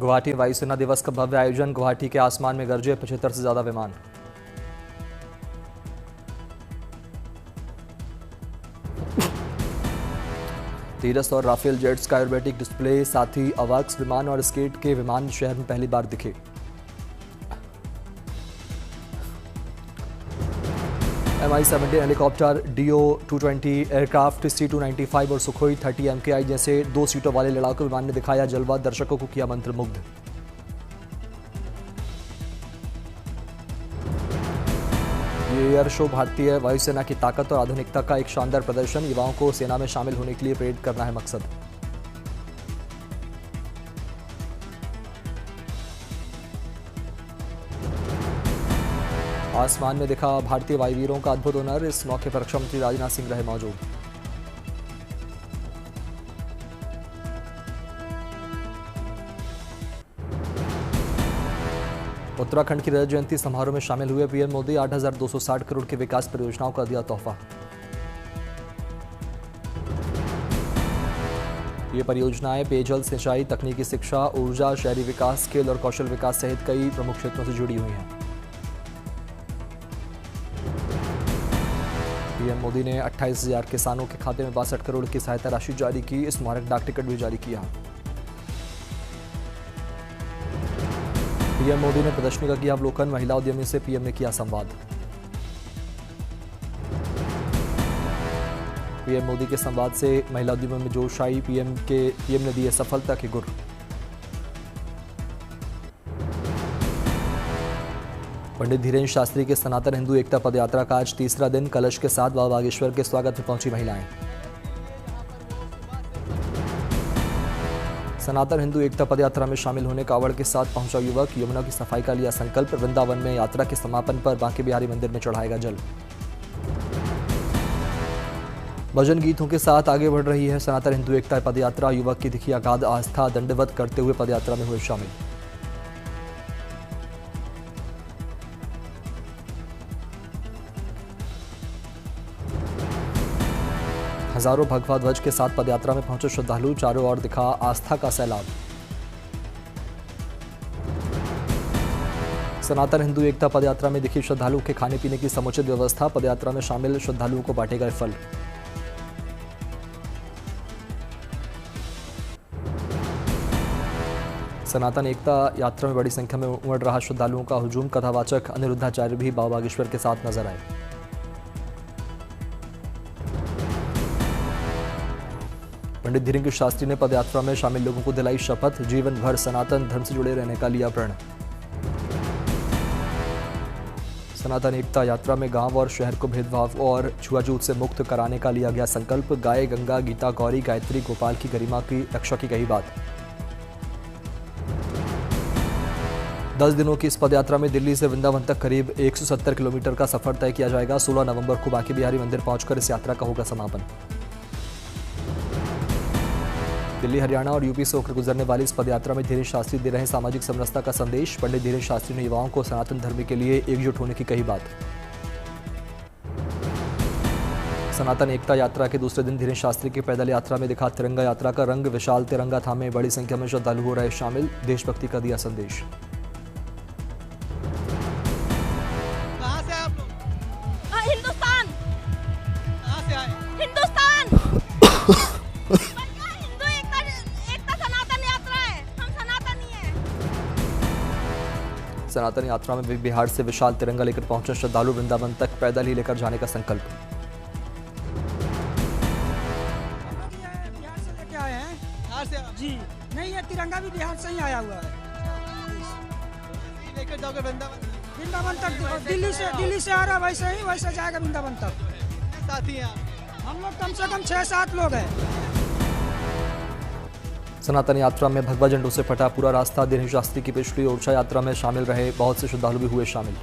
गुवाहाटी वायुसेना दिवस का भव्य आयोजन, गुवाहाटी के आसमान में गरजे 75 से ज्यादा विमान। तेजस और राफेल जेट्स का एरोबेटिक डिस्प्ले, साथ ही अवाक्स विमान और स्केट के विमान शहर में पहली बार दिखे। MI-17 helicopter, DO-220 aircraft, C-295 और सुखोई 30 MKI जैसे 2 सीटों वाले लड़ाकू विमान ने दिखाया जलवा, दर्शकों को किया मंत्रमुग्ध। ये एयर शो भारतीय वायुसेना की ताकत और आधुनिकता का एक शानदार प्रदर्शन, युवाओं को सेना में शामिल होने के लिए प्रेरित करना है मकसद। आसमान में दिखा भारतीय वायुवीरों का अद्भुत हुनर, इस मौके पर रक्षा मंत्री राजनाथ सिंह रहे मौजूद। उत्तराखंड की रजत जयंती समारोह में शामिल हुए पीएम मोदी, 8,260 करोड़ की विकास परियोजनाओं का दिया तोहफा। ये परियोजनाएं पेयजल, सिंचाई, तकनीकी शिक्षा, ऊर्जा, शहरी विकास, खेल और कौशल विकास सहित कई प्रमुख क्षेत्रों से जुड़ी हुई हैं। पीएम मोदी ने 28,000 किसानों के खाते में 62 करोड़ की सहायता राशि जारी की, स्मारक डाक टिकट भी जारी किया। पीएम मोदी ने प्रदर्शनी का किया अवलोकन, महिला उद्यमी से पीएम ने किया संवाद। पीएम मोदी के संवाद से महिला उद्यमियों में जोश आई, पीएम ने दिए सफलता के गुर। पंडित धीरेन्द्र शास्त्री के सनातन हिंदू एकता पदयात्रा का आज तीसरा दिन, कलश के साथ बाबा बागेश्वर के स्वागत में पहुंची महिलाएं। सनातन हिंदू एकता पदयात्रा में शामिल होने कावड़ के साथ पहुंचा युवक, यमुना की सफाई का लिया संकल्प, वृंदावन में यात्रा के समापन पर बांके बिहारी मंदिर में चढ़ाएगा जल। भजन गीतों के साथ आगे बढ़ रही है सनातन हिंदू एकता पदयात्रा, युवक की दिखी अगाध आस्था, दंडवत करते हुए पदयात्रा में हुए शामिल। हजारों भगवा ध्वज के साथ पदयात्रा में पहुंचे श्रद्धालु, चारों ओर दिखा आस्था का सैलाब। सनातन हिंदू एकता पदयात्रा में दिखी श्रद्धालु के खाने पीने की समुचित व्यवस्था, पदयात्रा में शामिल श्रद्धालुओं को बांटे गए फल। सनातन एकता यात्रा में बड़ी संख्या में उमड़ रहा श्रद्धालुओं का हुजूम, कथावाचक अनिरुद्धाचार्य भी बाबा बागेश्वर के साथ नजर आए। पंडित धीरेन्द्र शास्त्री ने पदयात्रा में शामिल लोगों को दिलाई शपथ, जीवन भर सनातन धर्म से जुड़े रहने का लिया प्रण। सनातन एकता यात्रा में गांव और शहर को भेदभाव और छुआछूत से मुक्त कराने का लिया गया संकल्प, गाय, गंगा, गीता, गौरी, गायत्री, गोपाल की गरिमा की रक्षा की कही बात। 10 दिनों की इस पदयात्रा में दिल्ली से वृंदावन तक करीब 170 किलोमीटर का सफर तय किया जाएगा। 16 नवंबर को बांके बिहारी मंदिर पहुंचकर इस यात्रा का होगा समापन। दिल्ली, हरियाणा और यूपी से होकर गुजरने वाली इस पदयात्रा में धीरेन्द्र शास्त्री दे रहे सामाजिक समरसता का संदेश, पंडित धीरेन्द्र शास्त्री ने युवाओं को सनातन धर्म के लिए एकजुट होने की कही बात। सनातन एकता यात्रा के दूसरे दिन धीरेन्द्र शास्त्री की पैदल यात्रा में दिखा तिरंगा यात्रा का रंग, विशाल तिरंगा थामे बड़ी संख्या में श्रद्धालु हो रहे शामिल, देशभक्ति का दिया संदेश। हिंदुस्तान। कहां से आए? हिंदुस्तान। हिंदू एकता सनातन यात्रा है, हम सनातनी हैं। सनातन यात्रा में बिहार से विशाल तिरंगा लेकर पहुंचे श्रद्धालु, वृंदावन तक पैदल ही लेकर जाने का संकल्प। बिहार से लेके आए हैं। बिहार से जी नहीं, ये तिरंगा भी बिहार से ही आया हुआ है। लेकर जाओगे वृंदावन तक, दिल्ली से आ रहा है, वैसे जाएगा वृंदावन तक। साथी हैं हम लोग कम से कम 6-7 लोग हैं। सनातन यात्रा में भगवा झंडों से फटा पूरा रास्ता, धीरेन्द्र शास्त्री की पिछली ओरछा यात्रा में शामिल रहे बहुत से श्रद्धालु भी हुए शामिल।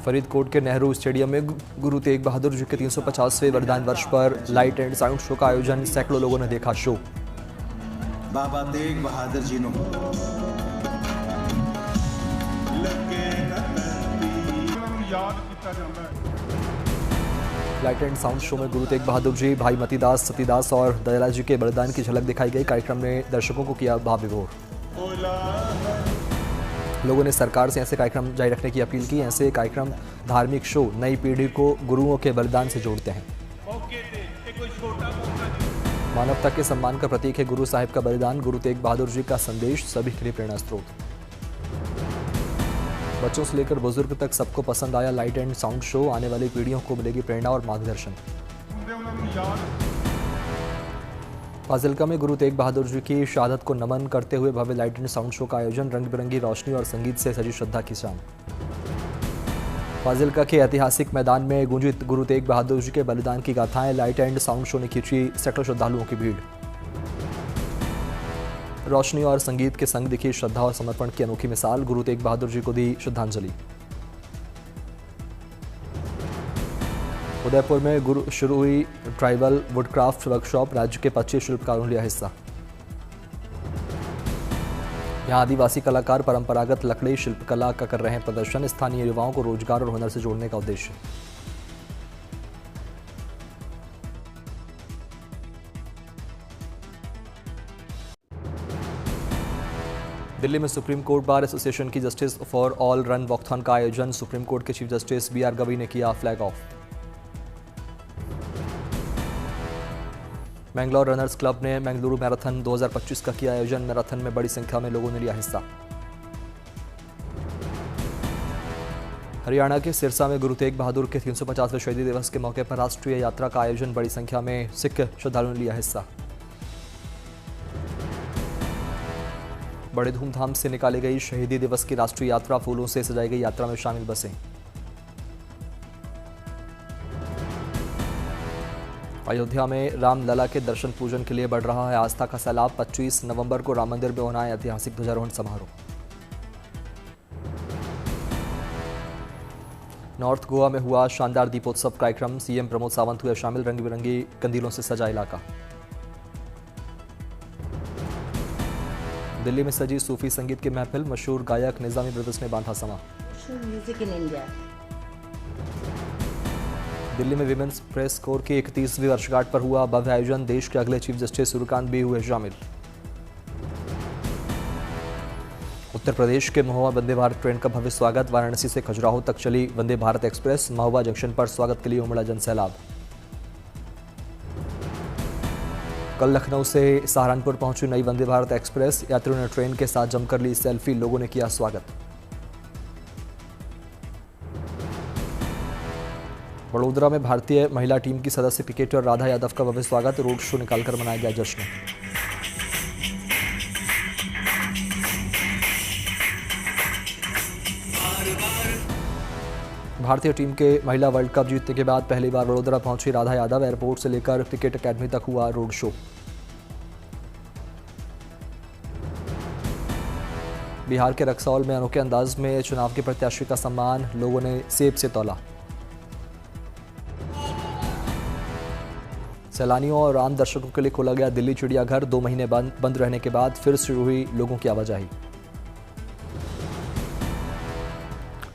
फरीदकोट के नेहरू स्टेडियम में गुरु तेग बहादुर जी के 350वें वरदान वर्ष पर लाइट एंड साउंड शो का आयोजन, सैकड़ों लोगों ने देखा शो। बाबा तेग बहादुर जी नो लाइट एंड साउंड शो में गुरु तेग बहादुर जी, भाई मतीदास, सतीदास और दयाला जी के बलिदान की झलक दिखाई गई। कार्यक्रम ने दर्शकों को किया भाव विभोर। लोगों ने सरकार से ऐसे कार्यक्रम जारी रखने की अपील की। ऐसे कार्यक्रम, धार्मिक शो नई पीढ़ी को गुरुओं के बलिदान से जोड़ते हैं। मानवता के सम्मान का प्रतीक है गुरु साहिब का बलिदान। गुरु तेग बहादुर जी का संदेश सभी के लिए प्रेरणा स्रोत। बच्चों से लेकर बुजुर्ग तक सबको पसंद आया लाइट एंड साउंड शो। आने वाली पीढ़ियों को मिलेगी प्रेरणा और मार्गदर्शन। फाजिल्का में गुरु तेग बहादुर जी की शहादत को नमन करते हुए भव्य लाइट एंड साउंड शो का आयोजन। रंग बिरंगी रोशनी और संगीत से सजी श्रद्धा की शाम। फाजिल्का के ऐतिहासिक मैदान में गूंजी गुरु तेग बहादुर जी के बलिदान की गाथाएं। लाइट एंड साउंड शो ने खींची सैकड़ों श्रद्धालुओं की भीड़। रोशनी और संगीत के संग दिखी श्रद्धा और समर्पण की अनोखी मिसाल। गुरु तेग बहादुर जी को दी श्रद्धांजलि। उदयपुर में शुरू हुई ट्राइबल वुडक्राफ्ट वर्कशॉप। राज्य के 25 शिल्पकारों ने लिया हिस्सा। यहां आदिवासी कलाकार परंपरागत लकड़ी शिल्पकला का कर रहे हैं प्रदर्शन। स्थानीय युवाओं को रोजगार और हुनर से जोड़ने का उद्देश्य। दिल्ली में सुप्रीम कोर्ट बार एसोसिएशन की justice for all run walkathon का आयोजन। सुप्रीम कोर्ट के चीफ जस्टिस BR गवई ने किया flag of. Mangalore runners club ने मैंगलुरु मैराथन 2025 का किया आयोजन। मैराथन में बड़ी संख्या में लोगों ने लिया हिस्सा। हरियाणा के सिरसा में गुरु तेग बहादुर के 350वें शहीदी दिवस के मौके पर राष्ट्रीय यात्रा का आयोजन। बड़ी संख्या में सिख श्रद्धालुओं ने लिया हिस्सा। बड़े धूमधाम से निकाली गई शहीदी दिवस की राष्ट्रीय यात्रा। फूलों से सजाई गई यात्रा में शामिल बसें। अयोध्या में रामलला के दर्शन पूजन के लिए बढ़ रहा है आस्था का सैलाब। 25 नवंबर को राम मंदिर में होना है ऐतिहासिक ध्वजारोहण समारोह। नॉर्थ गोवा में हुआ शानदार दीपोत्सव कार्यक्रम। CM प्रमोद सावंत हुए शामिल। रंग बिरंगी कंदीलों से सजा इलाका। दिल्ली में सजी सूफी संगीत की महफिल। मशहूर गायक निजामी ब्रदर्स ने बांधा समा। Music in India. दिल्ली में विमेंस प्रेस कोर की 31वीं वर्षगांठ पर हुआ भव्य आयोजन। देश के अगले चीफ जस्टिस सूर्यकांत भी हुए शामिल। उत्तर प्रदेश के महुआ वंदे भारत ट्रेन का भव्य स्वागत। वाराणसी से खजुराहो तक चली वंदे भारत एक्सप्रेस। महुआ जंक्शन पर स्वागत के लिए उमड़ा जनसैलाब। कल लखनऊ से सहारनपुर पहुंची नई वंदे भारत एक्सप्रेस। यात्रियों ने ट्रेन के साथ जमकर ली सेल्फी। लोगों ने किया स्वागत। वडोदरा में भारतीय महिला टीम की सदस्य क्रिकेटर राधा यादव का भव्य स्वागत। रोड शो निकालकर मनाया गया जश्न। भारतीय टीम के महिला वर्ल्ड कप जीतने के बाद पहली बार वडोदरा पहुंची राधा यादव। एयरपोर्ट से लेकर क्रिकेट अकेडमी तक हुआ रोड शो। बिहार के रक्सौल में अनोखे अंदाज में चुनाव के प्रत्याशी का सम्मान। लोगों ने सेब से तौला। सैलानियों और आम दर्शकों के लिए खोला गया दिल्ली चिड़ियाघर। 2 महीने बंद रहने के बाद फिर शुरू हुई लोगों की आवाजाही।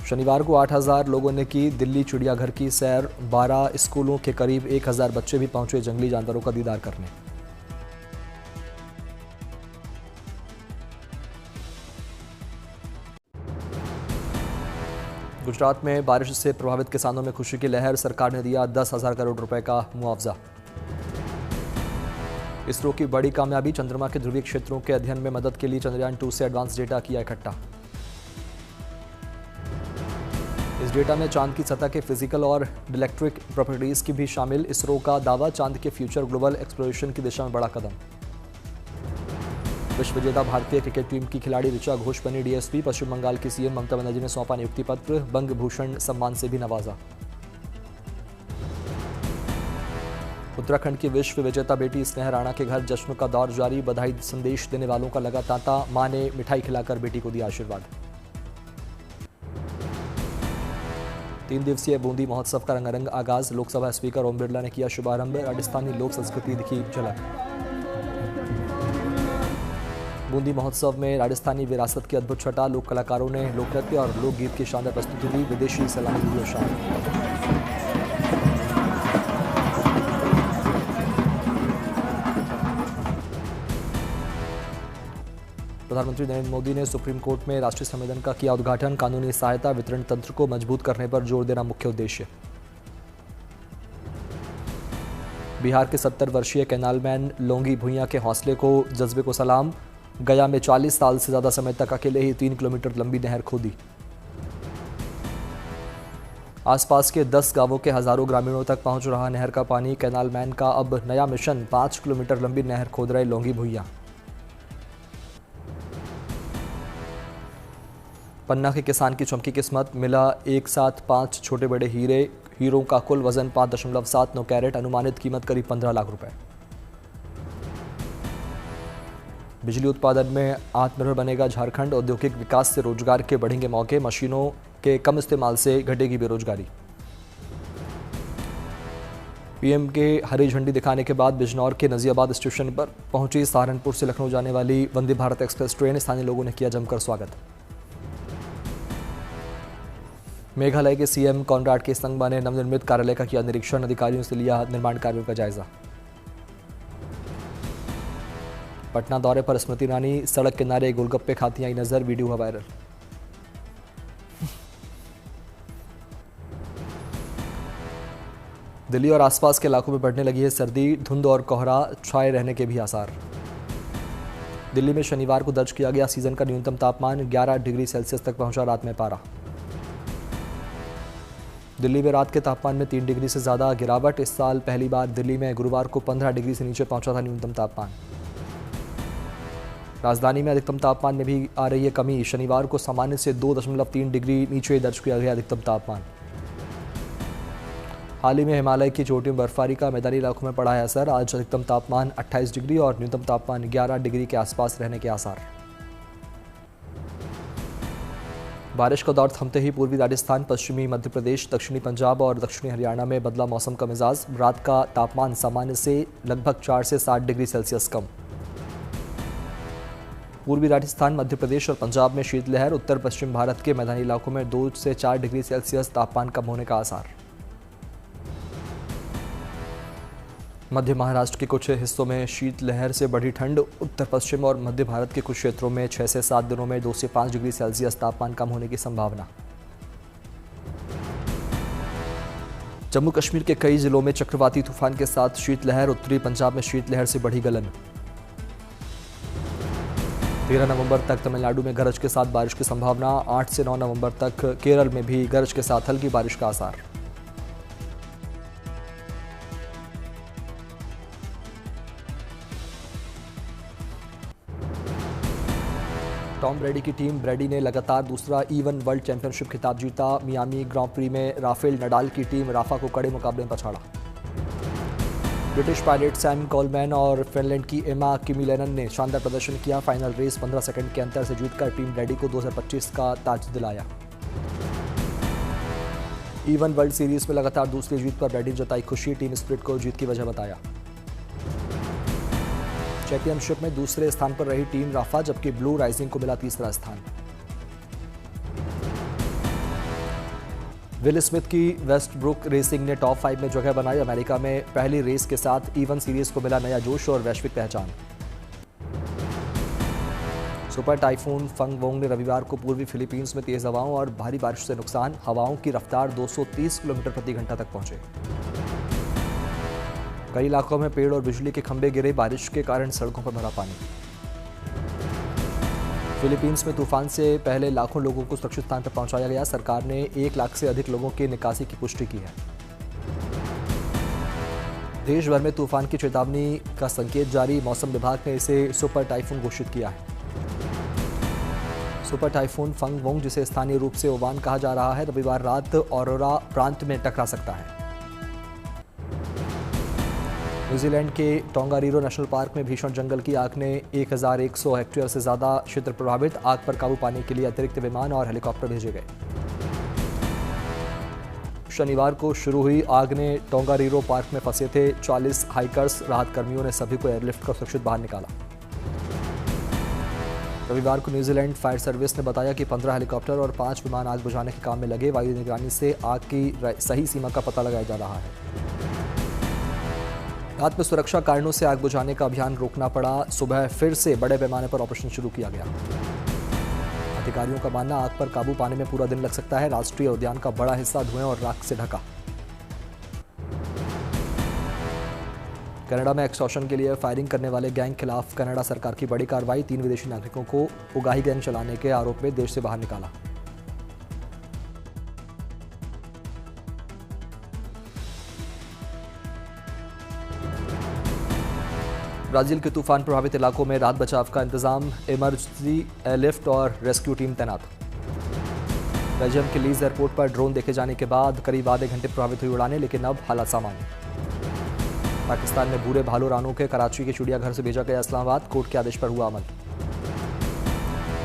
शनिवार को 8000 लोगों ने की दिल्ली चिड़ियाघर की सैर। 12 स्कूलों के करीब 1000 बच्चे भी पहुंचे जंगली जानवरों का दीदार करने। गुजरात में बारिश से प्रभावित किसानों में खुशी की लहर। सरकार ने दिया 10,000 करोड़ रुपए का मुआवजा। इसरो की बड़ी कामयाबी। चंद्रमा के ध्रुवीय क्षेत्रों के अध्ययन में मदद के लिए चंद्रयान 2 से एडवांस डेटा किया इकट्ठा। इस डेटा में चांद की सतह के फिजिकल और इलेक्ट्रिक प्रॉपर्टीज की भी शामिल। इसरो का दावा, चांद के फ्यूचर ग्लोबल एक्सप्लोरेशन की दिशा में बड़ा कदम। विश्व विजेता भारतीय क्रिकेट टीम की खिलाड़ी ऋचा घोष बनी DSP। पश्चिम बंगाल की CM ममता बनर्जी ने सौंपा नियुक्ति पत्र। बंग भूषण सम्मान से भी नवाजा। उत्तराखंड की विश्व विजेता बेटी स्नेह राणा के घर जश्न का दौर जारी। बधाई संदेश देने वालों का लगा तांता। मां ने मिठाई खिलाकर बेटी को दिया आशीर्वाद। 3 दिवसीय बूंदी महोत्सव का रंगारंग आगाज। लोकसभा स्पीकर ओम बिरला ने किया शुभारंभ। राजस्थानी लोक संस्कृति दिखी झलक। बूंदी महोत्सव में राजस्थानी विरासत की अद्भुत छटा, लोक कलाकारों ने लोकनृत्य और लोकगीत की शानदार प्रस्तुति दी। विदेशी सैलानी भी शामिल। प्रधानमंत्री नरेंद्र मोदी ने सुप्रीम कोर्ट में राष्ट्रीय संमेलन का किया उद्घाटन। कानूनी सहायता वितरण तंत्र को मजबूत करने पर जोर देना मुख्य उद्देश्य। बिहार के 70 वर्षीय कैनालमैन लोंगी भुइयां के हौसले को, जज्बे को सलाम। गया में 40 साल से ज्यादा समय तक अकेले ही 3 किलोमीटर लंबी नहर खोदी। आसपास के 10 गांवों के हजारों ग्रामीणों तक पहुंच रहा नहर का पानी। कैनालमैन का अब नया मिशन, 5 किलोमीटर लंबी नहर खोद रहे लोंगी भुइयां। पन्ना के किसान की चमकी किस्मत, मिला एक साथ 5 छोटे बड़े हीरे। हीरों का कुल वजन 5.79 कैरेट, अनुमानित कीमत करीब 15 लाख रुपए। बिजली उत्पादन में आत्मनिर्भर बनेगा झारखंड, औद्योगिक विकास से रोजगार के बढ़ेंगे मौके। मशीनों के कम इस्तेमाल से घटेगी बेरोजगारी। पीएम के हरी झंडी दिखाने के बाद बिजनौर के नजीबाबाद स्टेशन पर पहुंची सहारनपुर से लखनऊ जाने वाली वंदे भारत एक्सप्रेस ट्रेन। स्थानीय लोगों ने किया जमकर स्वागत। मेघालय के सीएम कॉनराड के संगमा ने नवनिर्मित कार्यालय का किया निरीक्षण। अधिकारियों से लिया निर्माण कार्यों का जायजा। पटना दौरे पर स्मृति ईरानी, सड़क किनारे गोलगप्पे खाती आई नजर, वीडियो हुआ वायरल। दिल्ली और आसपास के इलाकों में बढ़ने लगी है सर्दी, धुंध और कोहरा छाए रहने के भी आसार। दिल्ली में शनिवार को दर्ज किया गया सीजन का न्यूनतम तापमान, 11 डिग्री सेल्सियस तक पहुंचा रात में पारा। दिल्ली में रात के तापमान में 3 डिग्री से ज्यादा गिरावट। इस साल पहली बार दिल्ली में गुरुवार को 15 डिग्री से नीचे पहुंचा था न्यूनतम तापमान। राजधानी में अधिकतम तापमान में भी आ रही है कमी। शनिवार को सामान्य से 2.3 डिग्री नीचे दर्ज किया गया अधिकतम तापमान। हाल ही में हिमालय की चोटियों में बर्फबारी का मैदानी इलाकों में पड़ा है असर। आज अधिकतम तापमान 28 डिग्री और न्यूनतम तापमान 11 डिग्री के आसपास रहने के आसार। बारिश का दौर थमते ही पूर्वी राजस्थान, पश्चिमी मध्य प्रदेश, दक्षिणी पंजाब और दक्षिणी हरियाणा में बदला मौसम का मिजाज। रात का तापमान सामान्य से लगभग 4 से 7 डिग्री सेल्सियस कम। पूर्वी राजस्थान, मध्य प्रदेश और पंजाब में शीतलहर। उत्तर पश्चिम भारत के मैदानी इलाकों में 2 से 4 डिग्री सेल्सियस तापमान कम होने का आसार। मध्य महाराष्ट्र के कुछ हिस्सों में शीतलहर से बढ़ी ठंड। उत्तर पश्चिम और मध्य भारत के कुछ क्षेत्रों में 6 से 7 दिनों में 2 से 5 डिग्री सेल्सियस तापमान कम होने की संभावना। जम्मू कश्मीर के कई जिलों में चक्रवाती तूफान के साथ शीतलहर। उत्तरी पंजाब में शीतलहर से बढ़ी गलन। 13 नवंबर तक तमिलनाडु में गरज के साथ बारिश की संभावना। 8 से 9 नवंबर तक केरल में भी गरज के साथ हल्की बारिश का आसार। टॉम ब्रेडी की टीम ब्रेडी ने लगातार दूसरा E1 वर्ल्ड चैंपियनशिप खिताब जीता। मियामी ग्रां प्री में राफेल नडाल की टीम राफा को कड़े मुकाबले में पछाड़ा। ब्रिटिश पायलट सैम कोलमैन और फिनलैंड की एमा किमिलेनन ने शानदार प्रदर्शन किया। फाइनल रेस 15 सेकंड के अंतर से जीतकर टीम ब्रेडी को 2025 का ताज दिलाया। E1 वर्ल्ड सीरीज में लगातार दूसरी जीत पर ब्रेडी जताई खुशी। टीम स्प्रिट को जीत की वजह बताया। चैंपियनशिप में दूसरे स्थान पर रही टीम राफा, जबकि ब्लू राइजिंग को मिला तीसरा स्थान। विल स्मिथ की वेस्टब्रुक रेसिंग ने टॉप 5 में जगह बनाई। अमेरिका में पहली रेस के साथ E1 सीरीज को मिला नया जोश और वैश्विक पहचान। सुपर टाइफून फंग वोंग ने रविवार को पूर्वी फिलीपींस में तेज हवाओं और भारी बारिश से नुकसान। हवाओं की रफ्तार 230 किलोमीटर प्रति घंटा तक पहुंचे। कई इलाकों में पेड़ और बिजली के खंभे गिरे। बारिश के कारण सड़कों पर भरा पानी। फिलीपींस में तूफान से पहले लाखों लोगों को सुरक्षित स्थान पर पहुंचाया गया। सरकार ने 1 लाख से अधिक लोगों की निकासी की पुष्टि की है। देश भर में तूफान की चेतावनी का संकेत जारी। मौसम विभाग ने इसे सुपर टाइफून घोषित किया है। सुपर टाइफून फंग वोंग, जिसे स्थानीय रूप से ओवान कहा जा रहा है, रविवार रात औरोरा प्रांत में टकरा सकता है। न्यूजीलैंड के टोंगारीरो नेशनल पार्क में भीषण जंगल की आग ने 1100 हेक्टेयर से ज्यादा क्षेत्र प्रभावित। आग पर काबू पाने के लिए अतिरिक्त विमान और हेलीकॉप्टर भेजे गए। शनिवार को शुरू हुई आग ने टोंगारीरो पार्क में फंसे थे 40 हाइकर्स। राहत कर्मियों ने सभी को एयरलिफ्ट कर सुरक्षित बाहर निकाला। रविवार को न्यूजीलैंड फायर सर्विस ने बताया कि 15 हेलीकॉप्टर और 5 विमान आग बुझाने के काम में लगे। वायु निगरानी से आग की सही सीमा का पता लगाया जा रहा है। रात में सुरक्षा कारणों से आग बुझाने का अभियान रोकना पड़ा। सुबह फिर से बड़े पैमाने पर ऑपरेशन शुरू किया गया। अधिकारियों का मानना आग पर काबू पाने में पूरा दिन लग सकता है। राष्ट्रीय उद्यान का बड़ा हिस्सा धुएं और राख से ढका। कनाडा में एक्सटॉर्शन के लिए फायरिंग करने वाले गैंग खिलाफ कनाडा सरकार की बड़ी कार्रवाई। 3 विदेशी नागरिकों को उगाही गैंग चलाने के आरोप में देश से बाहर निकाला। ब्राजील के तूफान प्रभावित इलाकों में राहत बचाव का इंतजाम। इमरजेंसी एयरलिफ्ट और रेस्क्यू टीम तैनात। बेल्जियम के लीज एयरपोर्ट पर ड्रोन देखे जाने के बाद करीब आधे घंटे प्रभावित हुई उड़ानें, लेकिन अब हालात सामान्य। पाकिस्तान में भूरे भालू रानों के कराची के चिड़ियाघर से भेजा गया इस्लामाबाद। कोर्ट के आदेश पर हुआ अमल।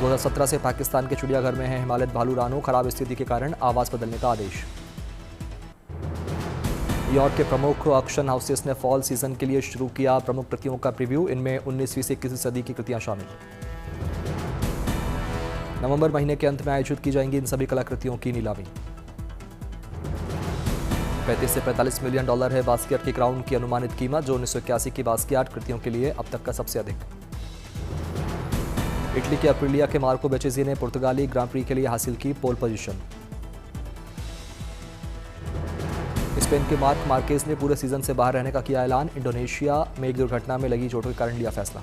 2017 से पाकिस्तान के चिड़ियाघर में है हिमालयन भालू रानों। खराब स्थिति के कारण आवास बदलने का आदेश। न्यूयॉर्क के प्रमुख ऑक्शन हाउसेस ने फॉल सीजन के लिए शुरू किया प्रमुख कृतियों का प्रीव्यू। इनमें 19वीं से 21वीं सदी की कृतियां शामिल। नवंबर महीने के अंत में आयोजित की जाएंगी इन सभी कलाकृतियों की नीलामी। 35 से 45 मिलियन डॉलर है बास्कियाट की क्राउन की अनुमानित कीमत, जो 1981 की बास्कियाट कृतियों के लिए अब तक का सबसे अधिक। इटली के अप्रिलिया के मार्को बेचेजी ने पुर्तगाली ग्रां प्री के लिए हासिल की पोल पोजीशन। स्पेन के मार्क मार्केज ने पूरे सीजन से बाहर रहने का किया ऐलान। इंडोनेशिया में एक दुर्घटना में लगी चोटों के कारण लिया फैसला।